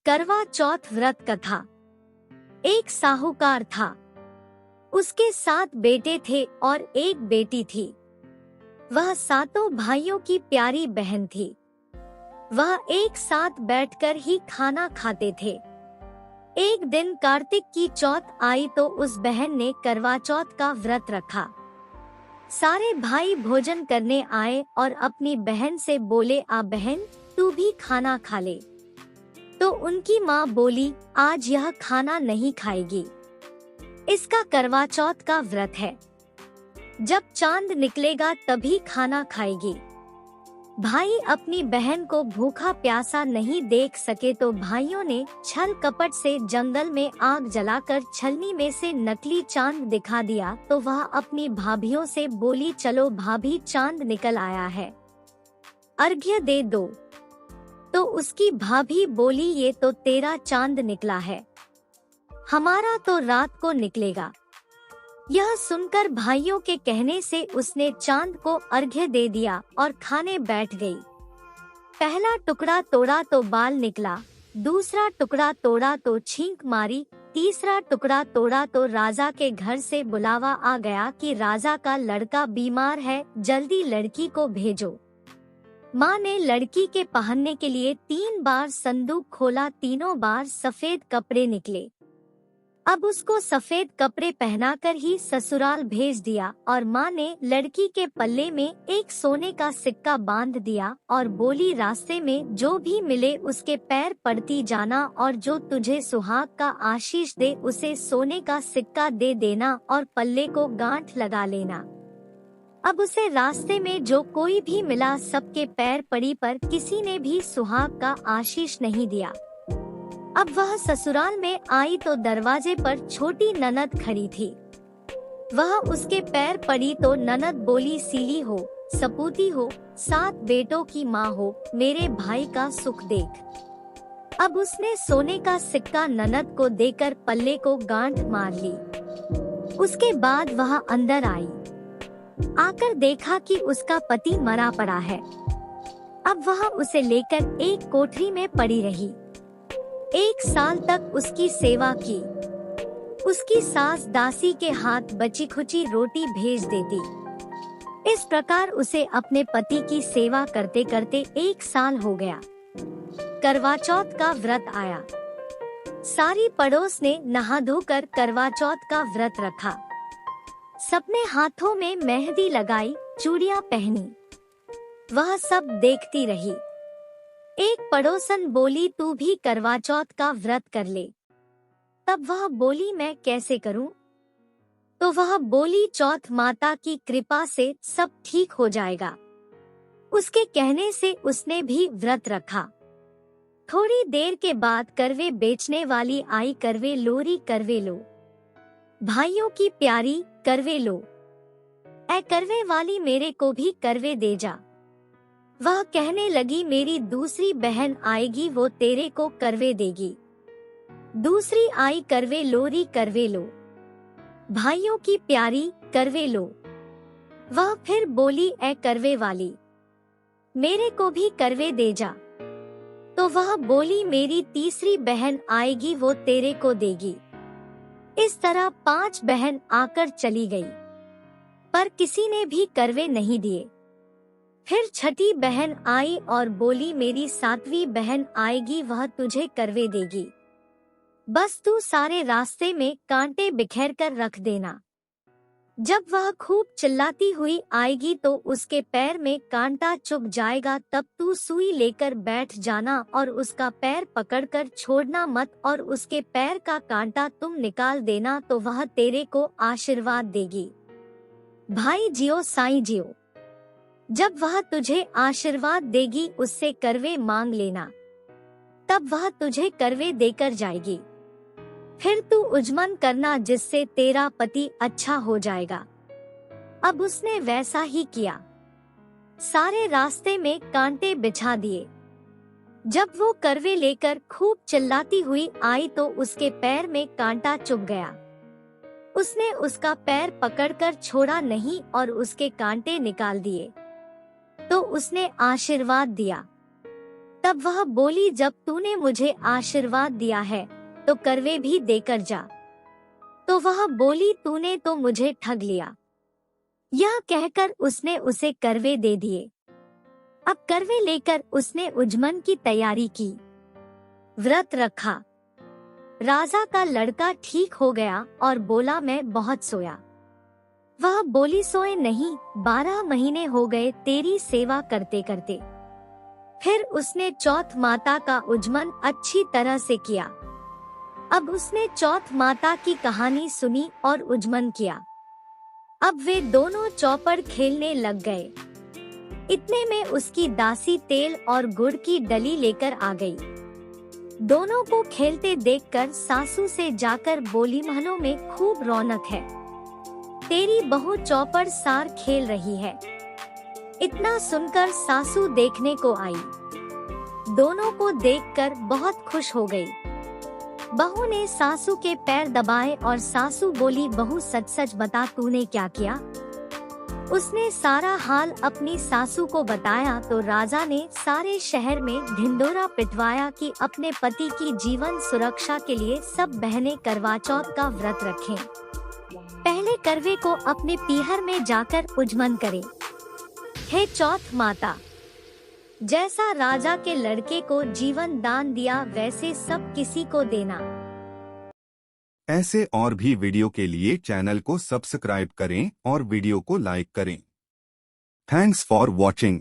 करवा चौथ व्रत कथा। एक साहूकार था। उसके 7 बेटे थे और एक बेटी थी। वह सातों भाइयों की प्यारी बहन थी। वह एक साथ बैठकर ही खाना खाते थे। एक दिन कार्तिक की चौथ आई तो उस बहन ने करवा चौथ का व्रत रखा। सारे भाई भोजन करने आए और अपनी बहन से बोले, आ बहन, तू भी खाना खा ले। तो उनकी माँ बोली, आज यह खाना नहीं खाएगी, इसका करवा चौथ का व्रत है, जब चांद निकलेगा तभी खाना खाएगी। भाई अपनी बहन को भूखा प्यासा नहीं देख सके तो भाइयों ने छल कपट से जंगल में आग जलाकर छलनी में से नकली चांद दिखा दिया। तो वह अपनी भाभियों से बोली, चलो भाभी, चांद निकल आया है, अर्घ्य दे दो। तो उसकी भाभी बोली, ये तो तेरा चांद निकला है, हमारा तो रात को निकलेगा। यह सुनकर भाइयों के कहने से उसने चांद को अर्घ्य दे दिया और खाने बैठ गई। पहला टुकड़ा तोड़ा तो बाल निकला, दूसरा टुकड़ा तोड़ा तो छींक मारी, तीसरा टुकड़ा तोड़ा तो राजा के घर से बुलावा आ गया कि राजा का लड़का बीमार है, जल्दी लड़की को भेजो। माँ ने लड़की के पहनने के लिए 3 बार संदूक खोला, तीनों बार सफेद कपड़े निकले। अब उसको सफेद कपड़े पहनाकर ही ससुराल भेज दिया और माँ ने लड़की के पल्ले में एक सोने का सिक्का बांध दिया और बोली, रास्ते में जो भी मिले उसके पैर पड़ती जाना और जो तुझे सुहाग का आशीष दे उसे सोने का सिक्का दे देना और पल्ले को गांठ लगा लेना। अब उसे रास्ते में जो कोई भी मिला सबके पैर पड़ी, पर किसी ने भी सुहाग का आशीष नहीं दिया। अब वह ससुराल में आई तो दरवाजे पर छोटी ननद खड़ी थी। वह उसके पैर पड़ी तो ननद बोली, सीली हो, सपूती हो, 7 बेटों की माँ हो, मेरे भाई का सुख देख। अब उसने सोने का सिक्का ननद को देकर पल्ले को गांठ मार ली। उसके बाद वह अंदर आई। आकर देखा कि उसका पति मरा पड़ा है। अब वह उसे लेकर एक कोठरी में पड़ी रही। 1 साल तक उसकी सेवा की। उसकी सास दासी के हाथ बची खुची रोटी भेज देती। इस प्रकार उसे अपने पति की सेवा करते करते 1 साल हो गया। करवा चौथ का व्रत आया। सारी पड़ोस ने नहा धोकर करवा चौथ का व्रत रखा। सबने हाथों में मेहंदी लगाई, चूड़ियां पहनी। वह सब देखती रही। एक पड़ोसन बोली, तू भी करवा चौथ का व्रत कर ले। तब वह बोली, मैं कैसे करूं? तो वह बोली, चौथ माता की कृपा से सब ठीक हो जाएगा। उसके कहने से उसने भी व्रत रखा। थोड़ी देर के बाद करवे बेचने वाली आई, करवे लोरी, करवे लो, भाइयों की प्यारी, करवे लो, ऐ करवे वाली, मेरे को भी करवे दे जा। वह कहने लगी, मेरी दूसरी बहन आएगी, वो तेरे को करवे देगी। दूसरी आई, करवे लोरी, करवे लो, भाइयों की प्यारी, करवे लो। वह फिर बोली, ऐ करवे वाली, मेरे को भी करवे दे जा। तो वह बोली, मेरी तीसरी बहन आएगी, वो तेरे को देगी। इस तरह 5 बहन आकर चली गई, पर किसी ने भी करवे नहीं दिए। फिर छठी बहन आई और बोली, मेरी 7वीं बहन आएगी, वह तुझे करवे देगी। बस तू सारे रास्ते में कांटे बिखेर कर रख देना। जब वह खूब चिल्लाती हुई आएगी तो उसके पैर में कांटा चुभ जाएगा, तब तू सुई लेकर बैठ जाना और उसका पैर पकड़कर छोड़ना मत और उसके पैर का कांटा तुम निकाल देना, तो वह तेरे को आशीर्वाद देगी। भाई जियो, साईं जियो। जब वह तुझे आशीर्वाद देगी उससे करवे मांग लेना, तब वह तुझे करवे देकर जाएगी। फिर तू उजमन करना, जिससे तेरा पति अच्छा हो जाएगा। अब उसने वैसा ही किया। सारे रास्ते में कांटे बिछा दिए। जब वो करवे लेकर खूब चिल्लाती हुई आई तो उसके पैर में कांटा चुभ गया। उसने उसका पैर पकड़कर छोड़ा नहीं और उसके कांटे निकाल दिए। तो उसने आशीर्वाद दिया। तब वह बोली, जब तूने मुझे आशीर्वाद दिया है तो करवे भी देकर जा। तो वह बोली, तूने तो मुझे ठग लिया। यह कहकर उसने उसे करवे दे दिए। अब करवे लेकर उसने उजमन की तैयारी की। व्रत रखा। राजा का लड़का ठीक हो गया और बोला, मैं बहुत सोया। वह बोली, सोए नहीं, 12 महीने हो गए तेरी सेवा करते करते। फिर उसने चौथ माता का उजमन अच्छी तरह से किया। अब उसने चौथ माता की कहानी सुनी और उजमन किया। अब वे दोनों चौपड़ खेलने लग गए। इतने में उसकी दासी तेल और गुड़ की डली लेकर आ गई। दोनों को खेलते देखकर सासू से जाकर बोली, महलों में खूब रौनक है, तेरी बहू चौपड़ सार खेल रही है। इतना सुनकर सासू देखने को आई। दोनों को देखकर बहुत खुश हो गई। बहू ने सासू के पैर दबाए और सासू बोली, बहू सच सच बता, तूने क्या किया? उसने सारा हाल अपनी सासू को बताया तो राजा ने सारे शहर में ढिंढोरा पिटवाया कि अपने पति की जीवन सुरक्षा के लिए सब बहनें करवा चौथ का व्रत रखें। पहले करवे को अपने पीहर में जाकर उजमन करें। हे चौथ माता, जैसा राजा के लड़के को जीवन दान दिया वैसे सब किसी को देना। ऐसे और भी वीडियो के लिए चैनल को सब्सक्राइब करें और वीडियो को लाइक करें। Thanks for watching.